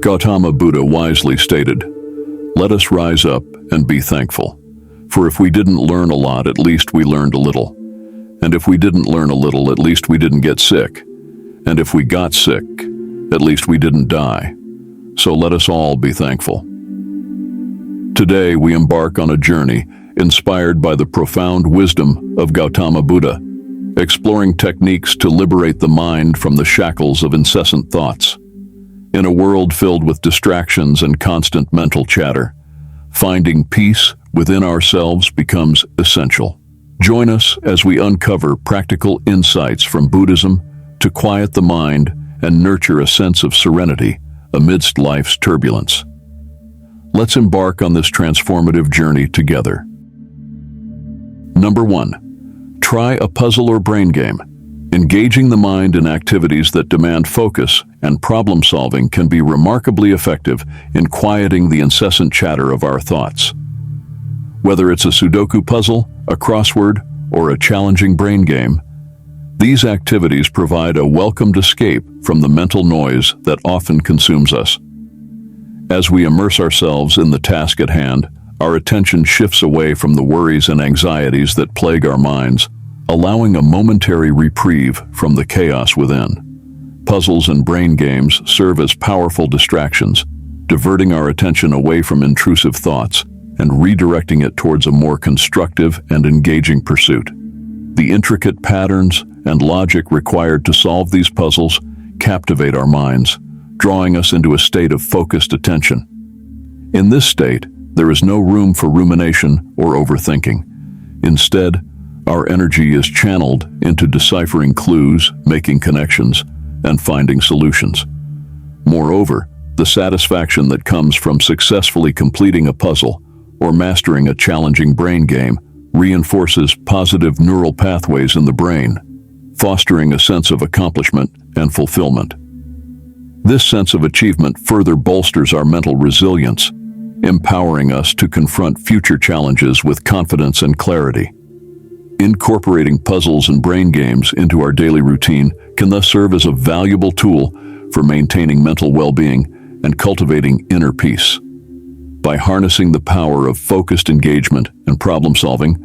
Gautama Buddha wisely stated, "Let us rise up and be thankful. For if we didn't learn a lot, at least we learned a little. And if we didn't learn a little, at least we didn't get sick. And if we got sick, at least we didn't die. So let us all be thankful." Today we embark on a journey inspired by the profound wisdom of Gautama Buddha, exploring techniques to liberate the mind from the shackles of incessant thoughts. In a world filled with distractions and constant mental chatter, finding peace within ourselves becomes essential. Join us as we uncover practical insights from Buddhism to quiet the mind and nurture a sense of serenity amidst life's turbulence. Let's embark on this transformative journey together. Number 1. Try a puzzle or brain game. Engaging the mind in activities that demand focus and problem solving can be remarkably effective in quieting the incessant chatter of our thoughts. Whether it's a Sudoku puzzle, a crossword, or a challenging brain game, these activities provide a welcomed escape from the mental noise that often consumes us. As we immerse ourselves in the task at hand, our attention shifts away from the worries and anxieties that plague our minds, allowing a momentary reprieve from the chaos within. Puzzles and brain games serve as powerful distractions, diverting our attention away from intrusive thoughts and redirecting it towards a more constructive and engaging pursuit. The intricate patterns and logic required to solve these puzzles captivate our minds, drawing us into a state of focused attention. In this state, there is no room for rumination or overthinking. Instead, our energy is channeled into deciphering clues, making connections, and finding solutions. Moreover, the satisfaction that comes from successfully completing a puzzle or mastering a challenging brain game reinforces positive neural pathways in the brain, fostering a sense of accomplishment and fulfillment. This sense of achievement further bolsters our mental resilience, empowering us to confront future challenges with confidence and clarity. Incorporating puzzles and brain games into our daily routine can thus serve as a valuable tool for maintaining mental well-being and cultivating inner peace. By harnessing the power of focused engagement and problem-solving,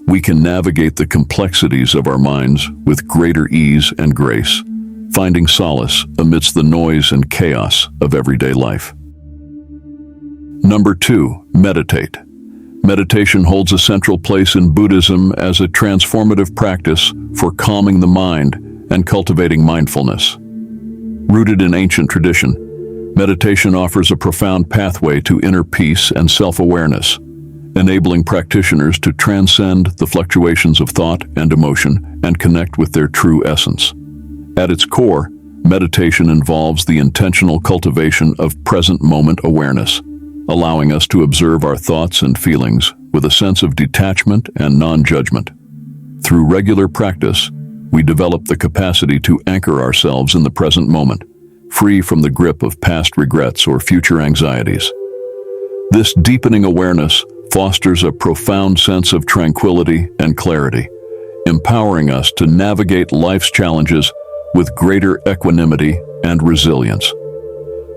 we can navigate the complexities of our minds with greater ease and grace, finding solace amidst the noise and chaos of everyday life. Number 2, meditate. Meditation holds a central place in Buddhism as a transformative practice for calming the mind and cultivating mindfulness. Rooted in ancient tradition, meditation offers a profound pathway to inner peace and self-awareness, enabling practitioners to transcend the fluctuations of thought and emotion and connect with their true essence. At its core, meditation involves the intentional cultivation of present-moment awareness, allowing us to observe our thoughts and feelings with a sense of detachment and non-judgment. Through regular practice, we develop the capacity to anchor ourselves in the present moment, free from the grip of past regrets or future anxieties. This deepening awareness fosters a profound sense of tranquility and clarity, empowering us to navigate life's challenges with greater equanimity and resilience.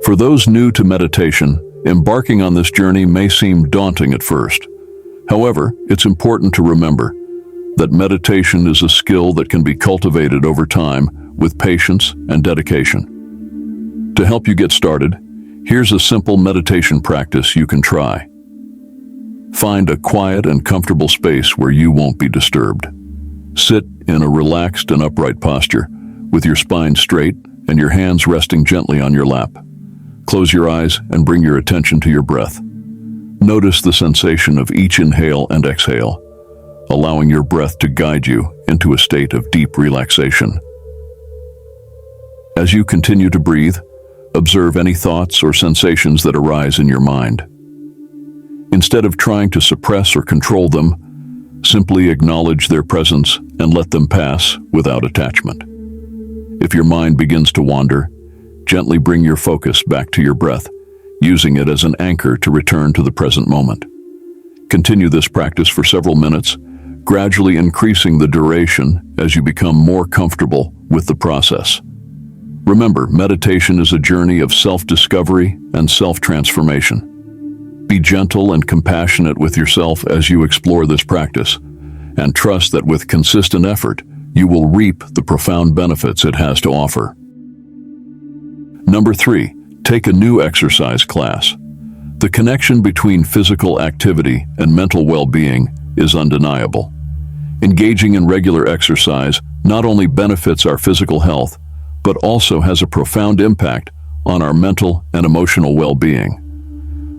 For those new to meditation, embarking on this journey may seem daunting at first. However, it's important to remember that meditation is a skill that can be cultivated over time with patience and dedication. To help you get started, here's a simple meditation practice you can try. Find a quiet and comfortable space where you won't be disturbed. Sit in a relaxed and upright posture, with your spine straight and your hands resting gently on your lap. Close your eyes and bring your attention to your breath. Notice the sensation of each inhale and exhale, allowing your breath to guide you into a state of deep relaxation. As you continue to breathe, observe any thoughts or sensations that arise in your mind. Instead of trying to suppress or control them, simply acknowledge their presence and let them pass without attachment. If your mind begins to wander, gently bring your focus back to your breath, using it as an anchor to return to the present moment. Continue this practice for several minutes, gradually increasing the duration as you become more comfortable with the process. Remember, meditation is a journey of self-discovery and self-transformation. Be gentle and compassionate with yourself as you explore this practice, and trust that with consistent effort, you will reap the profound benefits it has to offer. Number 3, take a new exercise class. The connection between physical activity and mental well-being is undeniable. Engaging in regular exercise not only benefits our physical health, but also has a profound impact on our mental and emotional well-being.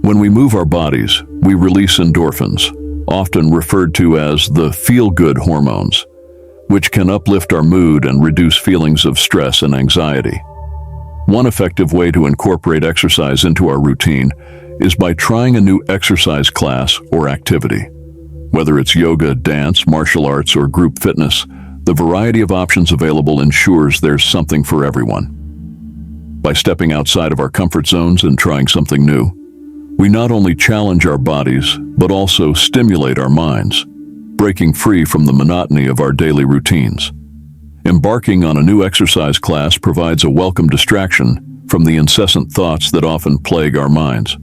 When we move our bodies, we release endorphins, often referred to as the feel-good hormones, which can uplift our mood and reduce feelings of stress and anxiety. One effective way to incorporate exercise into our routine is by trying a new exercise class or activity. Whether it's yoga, dance, martial arts, or group fitness, the variety of options available ensures there's something for everyone. By stepping outside of our comfort zones and trying something new, we not only challenge our bodies, but also stimulate our minds, breaking free from the monotony of our daily routines. Embarking on a new exercise class provides a welcome distraction from the incessant thoughts that often plague our minds.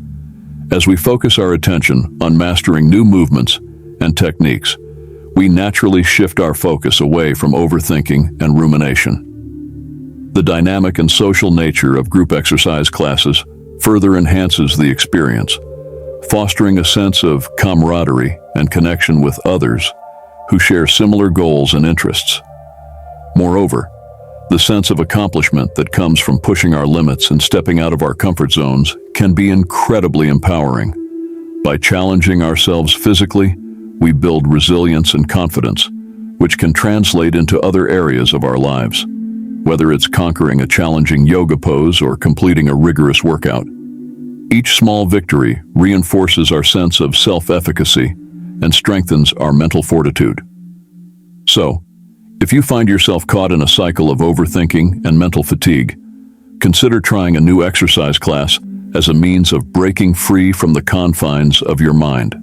As we focus our attention on mastering new movements and techniques, we naturally shift our focus away from overthinking and rumination. The dynamic and social nature of group exercise classes further enhances the experience, fostering a sense of camaraderie and connection with others who share similar goals and interests. Moreover, the sense of accomplishment that comes from pushing our limits and stepping out of our comfort zones can be incredibly empowering. By challenging ourselves physically, we build resilience and confidence, which can translate into other areas of our lives. Whether it's conquering a challenging yoga pose or completing a rigorous workout, each small victory reinforces our sense of self-efficacy and strengthens our mental fortitude. So, if you find yourself caught in a cycle of overthinking and mental fatigue, consider trying a new exercise class as a means of breaking free from the confines of your mind.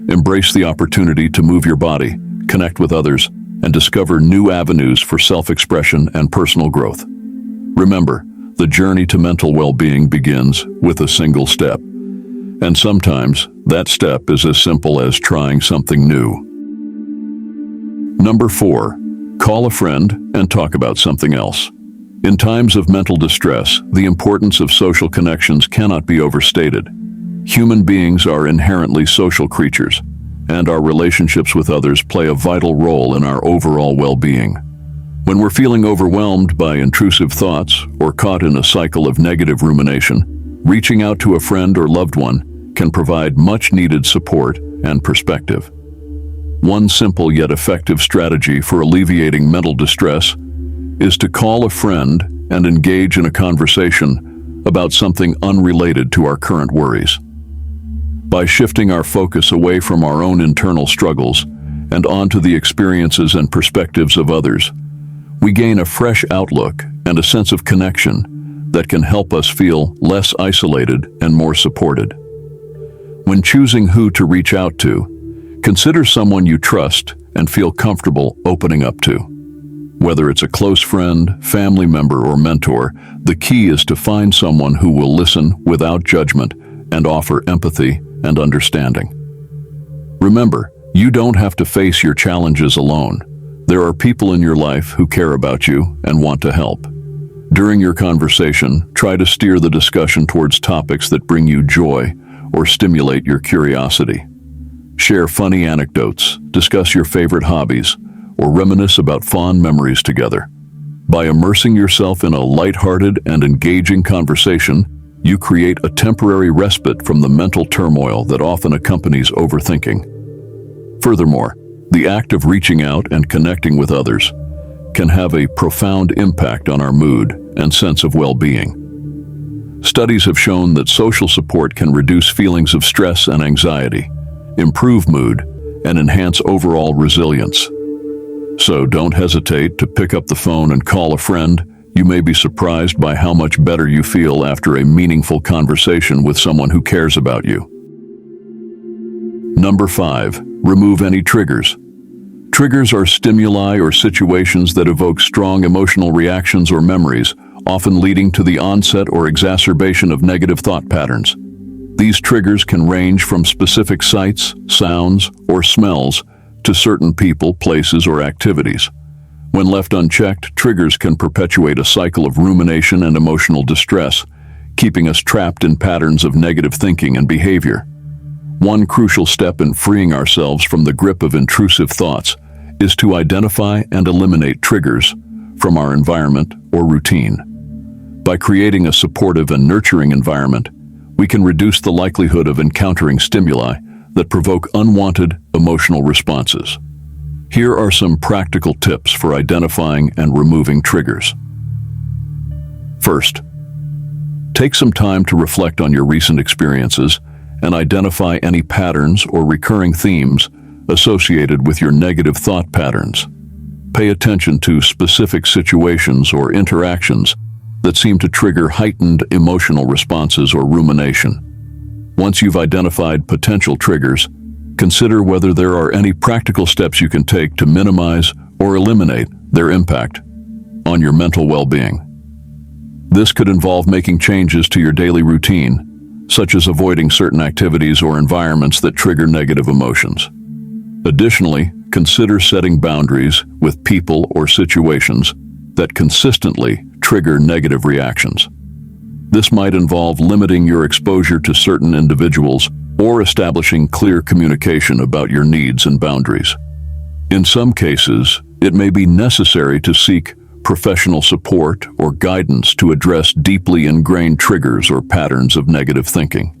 Embrace the opportunity to move your body, connect with others, and discover new avenues for self-expression and personal growth. Remember, the journey to mental well-being begins with a single step, and sometimes that step is as simple as trying something new. Number 4, call a friend and talk about something else. In times of mental distress, the importance of social connections cannot be overstated. Human beings are inherently social creatures, and our relationships with others play a vital role in our overall well-being. When we're feeling overwhelmed by intrusive thoughts or caught in a cycle of negative rumination, reaching out to a friend or loved one can provide much-needed support and perspective. One simple yet effective strategy for alleviating mental distress is to call a friend and engage in a conversation about something unrelated to our current worries. By shifting our focus away from our own internal struggles and onto the experiences and perspectives of others, we gain a fresh outlook and a sense of connection that can help us feel less isolated and more supported. When choosing who to reach out to, consider someone you trust and feel comfortable opening up to. Whether it's a close friend, family member, or mentor, the key is to find someone who will listen without judgment and offer empathy and understanding. Remember, you don't have to face your challenges alone. There are people in your life who care about you and want to help. During your conversation, try to steer the discussion towards topics that bring you joy or stimulate your curiosity. Share funny anecdotes, discuss your favorite hobbies, or reminisce about fond memories together. By immersing yourself in a lighthearted and engaging conversation, you create a temporary respite from the mental turmoil that often accompanies overthinking. Furthermore, the act of reaching out and connecting with others can have a profound impact on our mood and sense of well-being. Studies have shown that social support can reduce feelings of stress and anxiety, improve mood, and enhance overall resilience. So don't hesitate to pick up the phone and call a friend. You may be surprised by how much better you feel after a meaningful conversation with someone who cares about you. Number 5, remove any triggers. Triggers are stimuli or situations that evoke strong emotional reactions or memories, often leading to the onset or exacerbation of negative thought patterns. These triggers can range from specific sights, sounds, or smells to certain people, places, or activities. When left unchecked, triggers can perpetuate a cycle of rumination and emotional distress, keeping us trapped in patterns of negative thinking and behavior. One crucial step in freeing ourselves from the grip of intrusive thoughts is to identify and eliminate triggers from our environment or routine. By creating a supportive and nurturing environment, we can reduce the likelihood of encountering stimuli that provoke unwanted emotional responses. Here are some practical tips for identifying and removing triggers. First, take some time to reflect on your recent experiences and identify any patterns or recurring themes associated with your negative thought patterns. Pay attention to specific situations or interactions that seem to trigger heightened emotional responses or rumination. Once you've identified potential triggers, consider whether there are any practical steps you can take to minimize or eliminate their impact on your mental well-being. This could involve making changes to your daily routine, such as avoiding certain activities or environments that trigger negative emotions. Additionally, consider setting boundaries with people or situations that consistently trigger negative reactions. This might involve limiting your exposure to certain individuals or establishing clear communication about your needs and boundaries. In some cases, it may be necessary to seek professional support or guidance to address deeply ingrained triggers or patterns of negative thinking.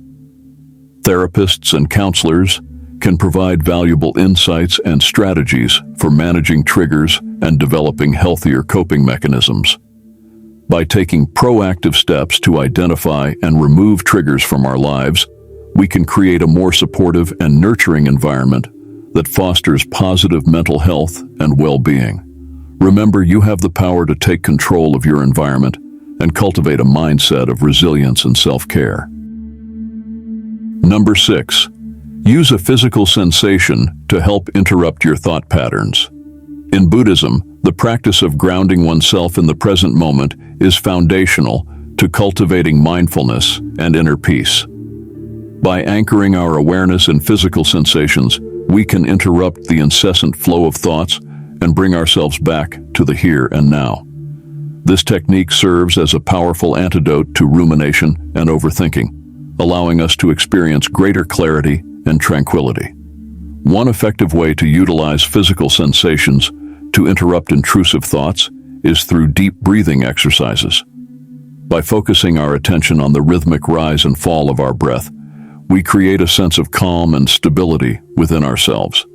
Therapists and counselors can provide valuable insights and strategies for managing triggers and developing healthier coping mechanisms. By taking proactive steps to identify and remove triggers from our lives, we can create a more supportive and nurturing environment that fosters positive mental health and well-being. Remember, you have the power to take control of your environment and cultivate a mindset of resilience and self-care. Number 6. Use a physical sensation to help interrupt your thought patterns. In Buddhism, the practice of grounding oneself in the present moment is foundational to cultivating mindfulness and inner peace. By anchoring our awareness in physical sensations, we can interrupt the incessant flow of thoughts and bring ourselves back to the here and now. This technique serves as a powerful antidote to rumination and overthinking, allowing us to experience greater clarity and tranquility. One effective way to utilize physical sensations to interrupt intrusive thoughts is through deep breathing exercises. By focusing our attention on the rhythmic rise and fall of our breath, we create a sense of calm and stability within ourselves.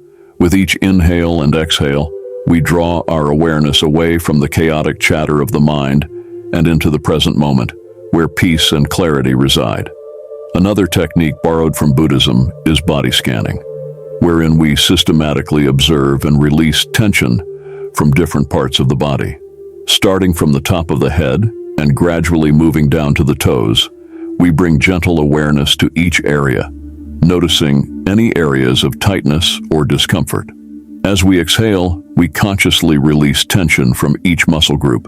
With each inhale and exhale, we draw our awareness away from the chaotic chatter of the mind and into the present moment, where peace and clarity reside. Another technique borrowed from Buddhism is body scanning, wherein we systematically observe and release tension from different parts of the body. Starting from the top of the head and gradually moving down to the toes, we bring gentle awareness to each area, noticing any areas of tightness or discomfort. As we exhale, we consciously release tension from each muscle group,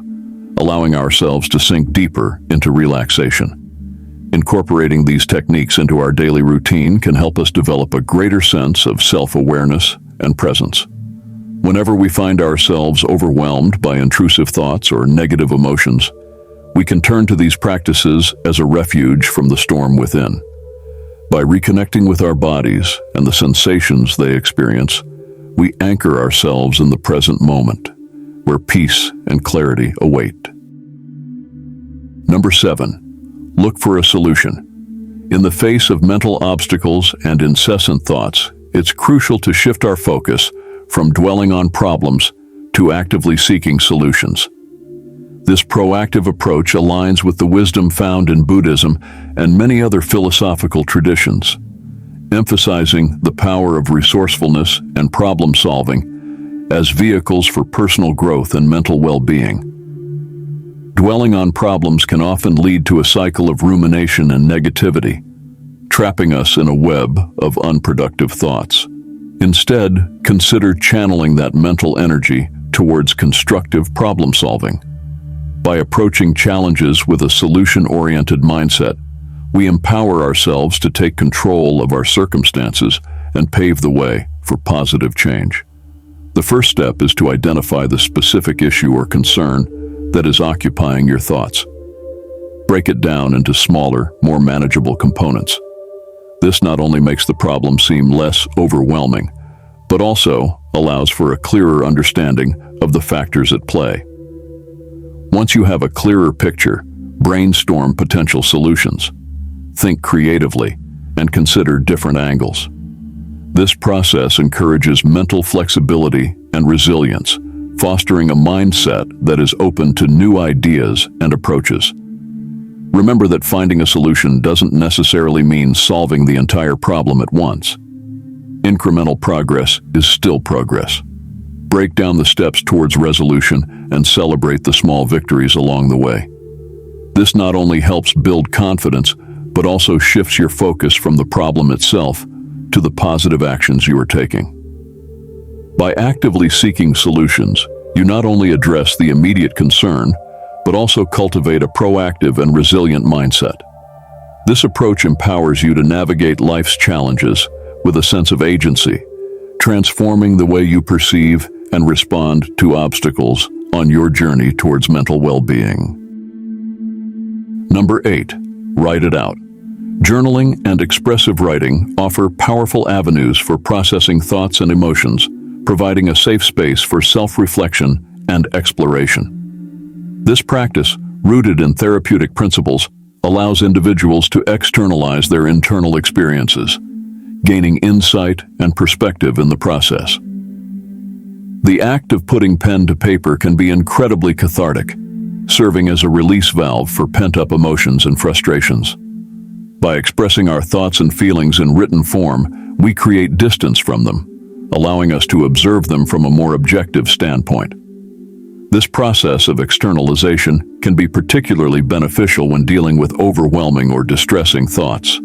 allowing ourselves to sink deeper into relaxation. Incorporating these techniques into our daily routine can help us develop a greater sense of self-awareness and presence. Whenever we find ourselves overwhelmed by intrusive thoughts or negative emotions, we can turn to these practices as a refuge from the storm within. By reconnecting with our bodies and the sensations they experience, we anchor ourselves in the present moment, where peace and clarity await. Number 7. Look for a solution. In the face of mental obstacles and incessant thoughts, it's crucial to shift our focus from dwelling on problems to actively seeking solutions. This proactive approach aligns with the wisdom found in Buddhism and many other philosophical traditions, emphasizing the power of resourcefulness and problem-solving as vehicles for personal growth and mental well-being. Dwelling on problems can often lead to a cycle of rumination and negativity, trapping us in a web of unproductive thoughts. Instead, consider channeling that mental energy towards constructive problem-solving. By approaching challenges with a solution-oriented mindset, we empower ourselves to take control of our circumstances and pave the way for positive change. The first step is to identify the specific issue or concern that is occupying your thoughts. Break it down into smaller, more manageable components. This not only makes the problem seem less overwhelming, but also allows for a clearer understanding of the factors at play. Once you have a clearer picture, brainstorm potential solutions. Think creatively and consider different angles. This process encourages mental flexibility and resilience, fostering a mindset that is open to new ideas and approaches. Remember that finding a solution doesn't necessarily mean solving the entire problem at once. Incremental progress is still progress. Break down the steps towards resolution and celebrate the small victories along the way. This not only helps build confidence, but also shifts your focus from the problem itself to the positive actions you are taking. By actively seeking solutions, you not only address the immediate concern, but also cultivate a proactive and resilient mindset. This approach empowers you to navigate life's challenges with a sense of agency, transforming the way you perceive and respond to obstacles on your journey towards mental well-being. Number 8, write it out. Journaling and expressive writing offer powerful avenues for processing thoughts and emotions, providing a safe space for self-reflection and exploration. This practice, rooted in therapeutic principles, allows individuals to externalize their internal experiences, gaining insight and perspective in the process. The act of putting pen to paper can be incredibly cathartic, serving as a release valve for pent-up emotions and frustrations. By expressing our thoughts and feelings in written form, we create distance from them, allowing us to observe them from a more objective standpoint. This process of externalization can be particularly beneficial when dealing with overwhelming or distressing thoughts,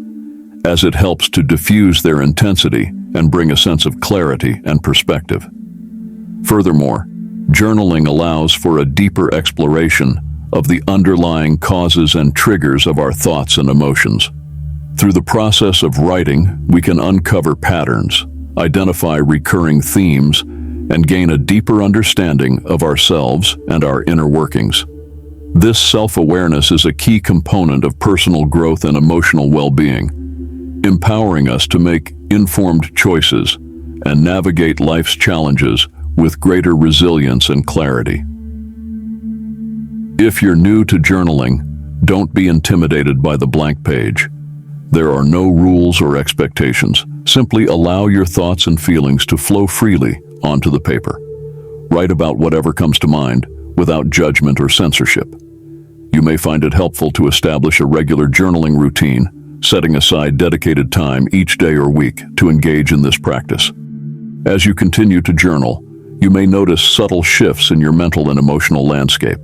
as it helps to diffuse their intensity and bring a sense of clarity and perspective. Furthermore, journaling allows for a deeper exploration of the underlying causes and triggers of our thoughts and emotions. Through the process of writing, we can uncover patterns, identify recurring themes, and gain a deeper understanding of ourselves and our inner workings. This self-awareness is a key component of personal growth and emotional well-being, empowering us to make informed choices and navigate life's challenges with greater resilience and clarity. If you're new to journaling, don't be intimidated by the blank page. There are no rules or expectations. Simply allow your thoughts and feelings to flow freely onto the paper. Write about whatever comes to mind without judgment or censorship. You may find it helpful to establish a regular journaling routine, setting aside dedicated time each day or week to engage in this practice. As you continue to journal, you may notice subtle shifts in your mental and emotional landscape.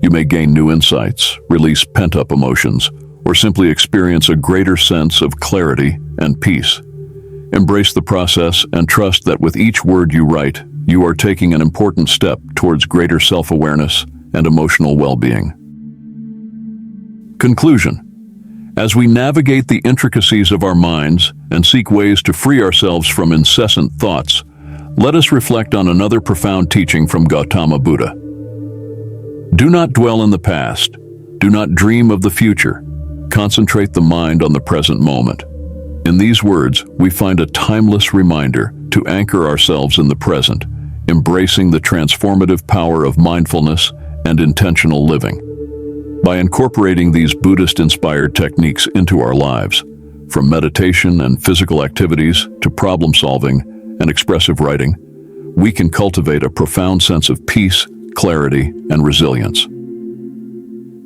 You may gain new insights, release pent-up emotions, or simply experience a greater sense of clarity and peace. Embrace the process and trust that with each word you write, you are taking an important step towards greater self-awareness and emotional well-being. Conclusion. As we navigate the intricacies of our minds and seek ways to free ourselves from incessant thoughts, let us reflect on another profound teaching from Gautama Buddha. Do not dwell in the past. Do not dream of the future. Concentrate the mind on the present moment. In these words, we find a timeless reminder to anchor ourselves in the present, embracing the transformative power of mindfulness and intentional living. By incorporating these Buddhist-inspired techniques into our lives, from meditation and physical activities to problem-solving and expressive writing, we can cultivate a profound sense of peace, clarity, and resilience.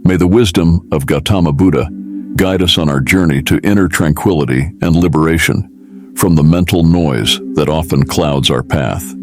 May the wisdom of Gautama Buddha guide us on our journey to inner tranquility and liberation from the mental noise that often clouds our path.